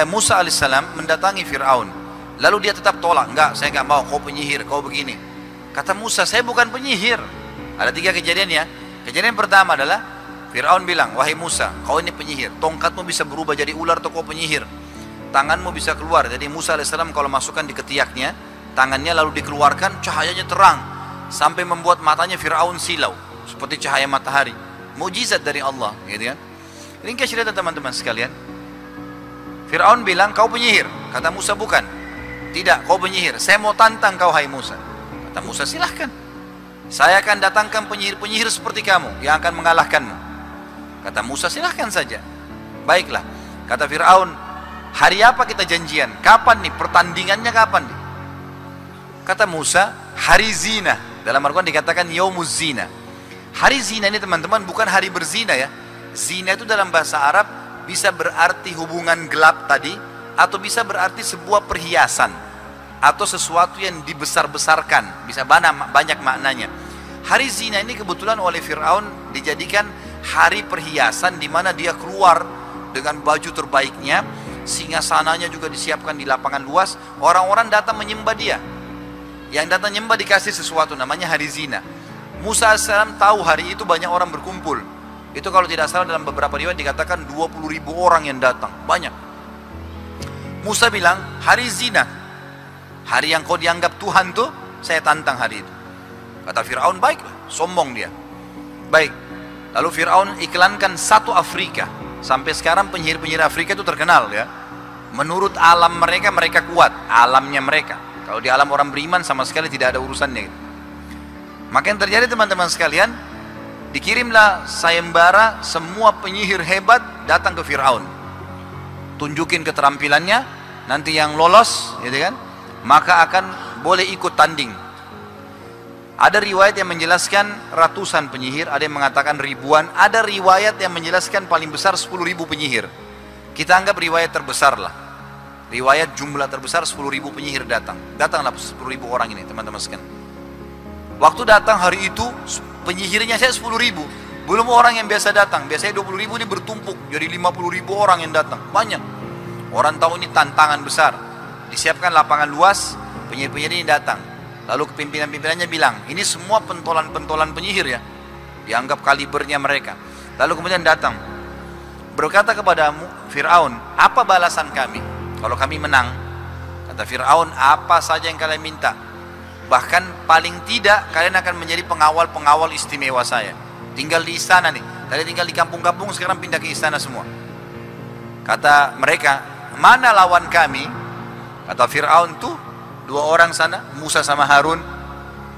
Musa alaihissalam mendatangi Fir'aun. Lalu dia tetap tolak, enggak, saya enggak mau, kau penyihir, kau begini. Kata Musa, saya bukan penyihir. Ada 3 kejadian ya. Kejadian pertama adalah Fir'aun bilang, wahai Musa, kau ini penyihir, tongkatmu bisa berubah jadi ular atau kau penyihir. Tanganmu bisa keluar. Jadi Musa alaihissalam kalau masukkan di ketiaknya, tangannya lalu dikeluarkan, cahayanya terang sampai membuat matanya Fir'aun silau seperti cahaya matahari. Mukjizat dari Allah, gitu kan? Ringkas cerita teman-teman sekalian. Fir'aun bilang, kau penyihir. Kata Musa, bukan. Tidak, kau penyihir. Saya mau tantang kau, hai Musa. Kata Musa, silahkan. Saya akan datangkan penyihir-penyihir seperti kamu yang akan mengalahkanmu. Kata Musa, silahkan saja. Baiklah. Kata Fir'aun, hari apa kita janjian? Kapan nih? Pertandingannya kapan nih? Kata Musa, hari zina. Dalam Al-Quran dikatakan yaumuz zina. Hari zina ini teman-teman bukan hari berzina ya. Zina itu dalam bahasa Arab bisa berarti hubungan gelap tadi, atau bisa berarti sebuah perhiasan atau sesuatu yang dibesar-besarkan, bisa banyak maknanya. Hari zina ini kebetulan oleh Fir'aun dijadikan hari perhiasan, di mana dia keluar dengan baju terbaiknya, singgasananya juga disiapkan di lapangan luas, orang-orang datang menyembah dia. Yang datang menyembah dikasih sesuatu, namanya hari zina. Musa AS tahu hari itu banyak orang berkumpul. Itu kalau tidak salah dalam beberapa riwayat dikatakan 20.000 orang yang datang, banyak. Musa bilang, hari zina, hari yang kau dianggap Tuhan tuh, saya tantang hari itu. Kata Fir'aun, baiklah, sombong dia. Baik, lalu Fir'aun iklankan satu Afrika. Sampai sekarang penyihir-penyihir Afrika itu terkenal ya. Menurut alam mereka, mereka kuat, alamnya mereka. Kalau di alam orang beriman sama sekali tidak ada urusannya gitu. Maka yang terjadi teman-teman sekalian, dikirimlah sayembara semua penyihir hebat datang ke Fir'aun. Tunjukin keterampilannya, nanti yang lolos, gitu kan, maka akan boleh ikut tanding. Ada riwayat yang menjelaskan ratusan penyihir, ada yang mengatakan ribuan, ada riwayat yang menjelaskan paling besar 10.000 penyihir. Kita anggap riwayat terbesar lah. Riwayat jumlah terbesar 10.000 penyihir datang. Datanglah 10.000 orang ini teman-teman sekalian. Waktu datang hari itu, penyihirnya saya 10.000. Belum orang yang biasa datang. Biasanya 20.000 ini bertumpuk. Jadi 50.000 orang yang datang. Banyak. Orang tahu ini tantangan besar. Disiapkan lapangan luas. Penyihir-penyihir ini datang. Lalu pimpinan-pimpinannya bilang, ini semua pentolan-pentolan penyihir ya. Dianggap kalibernya mereka. Lalu kemudian datang. Berkata kepada Fir'aun, apa balasan kami? Kalau kami menang. Kata Fir'aun, apa saja yang kalian minta. Bahkan paling tidak kalian akan menjadi pengawal-pengawal istimewa saya. Tinggal di istana nih. Tadi tinggal di kampung-kampung, sekarang pindah ke istana semua. Kata mereka, mana lawan kami? Kata Fir'aun tuh, 2 orang sana, Musa sama Harun.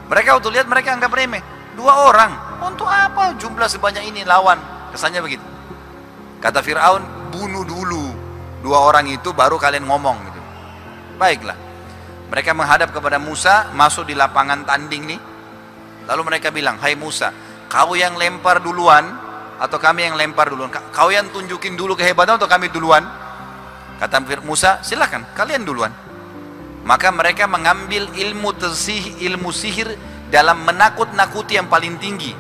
Mereka waktu lihat mereka anggap remeh. 2 orang, untuk apa jumlah sebanyak ini lawan? Kesannya begitu. Kata Fir'aun, bunuh dulu 2 orang itu baru kalian ngomong gitu. Baiklah. Mereka menghadap kepada Musa, masuk di lapangan tanding nih. Lalu mereka bilang, hai Musa, kau yang lempar duluan atau kami yang lempar duluan? Kau yang tunjukin dulu kehebatan atau kami duluan? Kata Musa, silakan, kalian duluan. Maka mereka mengambil ilmu sihir dalam menakut-nakuti yang paling tinggi.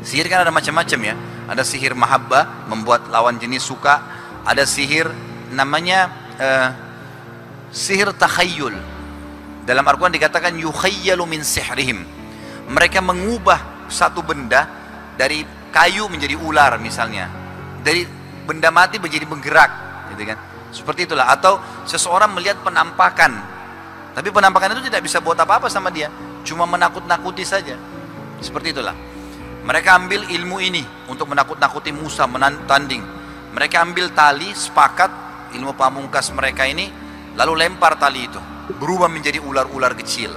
Sihir kan ada macam-macam ya. Ada sihir mahabbah, membuat lawan jenis suka. Ada sihir namanya sihir takhayyul. Dalam Al-Quran dikatakan yukhayyalu min sihrihim. Mereka mengubah satu benda dari kayu menjadi ular misalnya, dari benda mati menjadi bergerak, gitu kan? Seperti itulah. Atau seseorang melihat penampakan, tapi penampakan itu tidak bisa buat apa-apa sama dia, cuma menakut-nakuti saja. Seperti itulah. Mereka ambil ilmu ini untuk menakut-nakuti Musa menanding. Mereka ambil tali, sepakat ilmu pamungkas mereka ini, lalu lempar tali itu, berubah menjadi ular-ular kecil.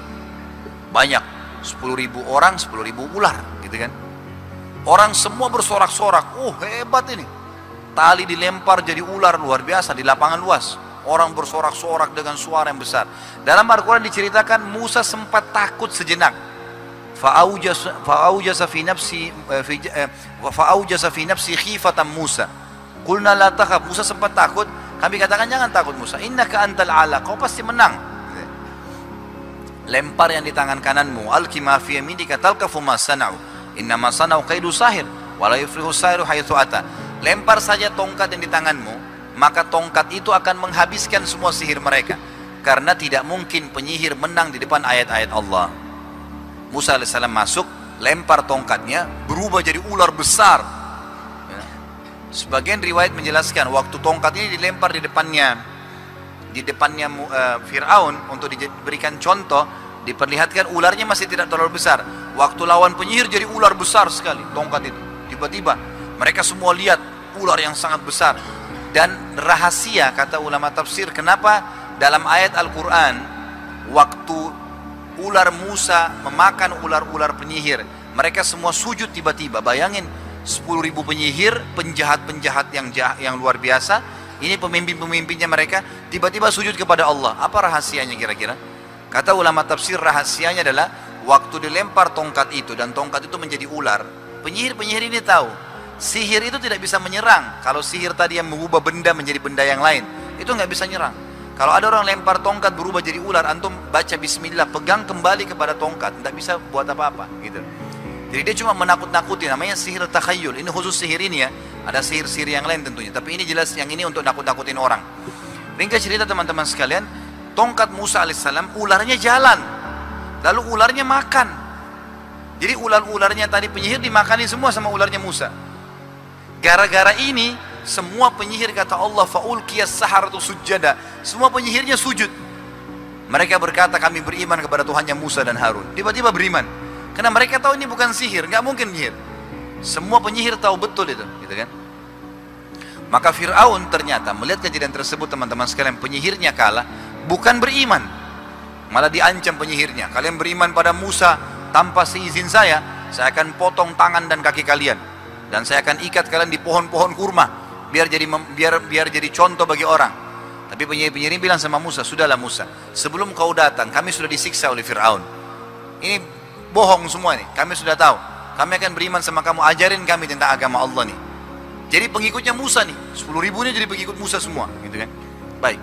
Banyak, 10.000 orang, 10.000 ular, gitu kan. Orang semua bersorak-sorak, oh hebat ini. Tali dilempar jadi ular luar biasa di lapangan luas. Orang bersorak-sorak dengan suara yang besar. Dalam Al-Quran diceritakan Musa sempat takut sejenak. Fa'aujasa fi nafsi khifatan Musa. Qulna la takhaf. Musa sempat takut. Kami katakan jangan takut Musa. Innaka antal ala. Kau pasti menang. Lempar yang di tangan kananmu. Alqi ma fi yaminika talqafu ma sana'u. Innama sana'u kaidu sahir. Wa la yuflihu sahiru haitsu ata. Lempar saja tongkat yang di tanganmu, maka tongkat itu akan menghabiskan semua sihir mereka. Karena tidak mungkin penyihir menang di depan ayat-ayat Allah. Musa alaihissalam masuk, lempar tongkatnya, berubah jadi ular besar. Sebagian riwayat menjelaskan waktu tongkat ini dilempar di depannya Fir'aun untuk diberikan contoh, diperlihatkan ularnya masih tidak terlalu besar. Waktu lawan penyihir jadi ular besar sekali tongkat itu. Tiba-tiba mereka semua lihat ular yang sangat besar. Dan rahasia, kata ulama tafsir, kenapa dalam ayat Al-Quran waktu ular Musa memakan ular-ular penyihir, mereka semua sujud tiba-tiba. Bayangin 10.000 penyihir, penjahat-penjahat yang luar biasa, ini pemimpin-pemimpinnya mereka, tiba-tiba sujud kepada Allah. Apa rahasianya kira-kira? Kata ulama tafsir, rahasianya adalah waktu dilempar tongkat itu dan tongkat itu menjadi ular, penyihir-penyihir ini tahu sihir itu tidak bisa menyerang. Kalau sihir tadi yang mengubah benda menjadi benda yang lain, itu nggak bisa nyerang. Kalau ada orang lempar tongkat berubah jadi ular, antum baca bismillah, pegang kembali kepada tongkat, nggak bisa buat apa-apa gitu. Jadi dia cuma menakut-nakuti, namanya sihir takhayyul. Ini khusus sihir ini ya, ada sihir-sihir yang lain tentunya, tapi ini jelas yang ini untuk nakut-nakutin orang. Ringkas cerita teman-teman sekalian, tongkat Musa alaihissalam, ularnya jalan, lalu ularnya makan. Jadi ular-ularnya tadi penyihir dimakani semua sama ularnya Musa. Gara-gara ini semua penyihir, kata Allah, faulqiyas saharatu sujada, semua penyihirnya sujud. Mereka berkata, kami beriman kepada Tuhannya Musa dan Harun. Tiba-tiba beriman, karena mereka tahu ini bukan sihir, nggak mungkin penyihir. Semua penyihir tahu betul itu, gitu kan? Maka Fir'aun ternyata melihat kejadian tersebut, teman-teman sekalian, penyihirnya kalah, bukan beriman, malah diancam penyihirnya. Kalian beriman pada Musa tanpa seizin saya akan potong tangan dan kaki kalian, dan saya akan ikat kalian di pohon-pohon kurma, biar jadi contoh bagi orang. Tapi penyihir bilang sama Musa, sudahlah Musa, sebelum kau datang kami sudah disiksa oleh Fir'aun. Ini bohong semua nih, kami sudah tahu. Kami akan beriman sama kamu, ajarin kami tentang agama Allah nih. Jadi pengikutnya Musa nih, 10.000 ini jadi pengikut Musa semua, gitu kan? Baik.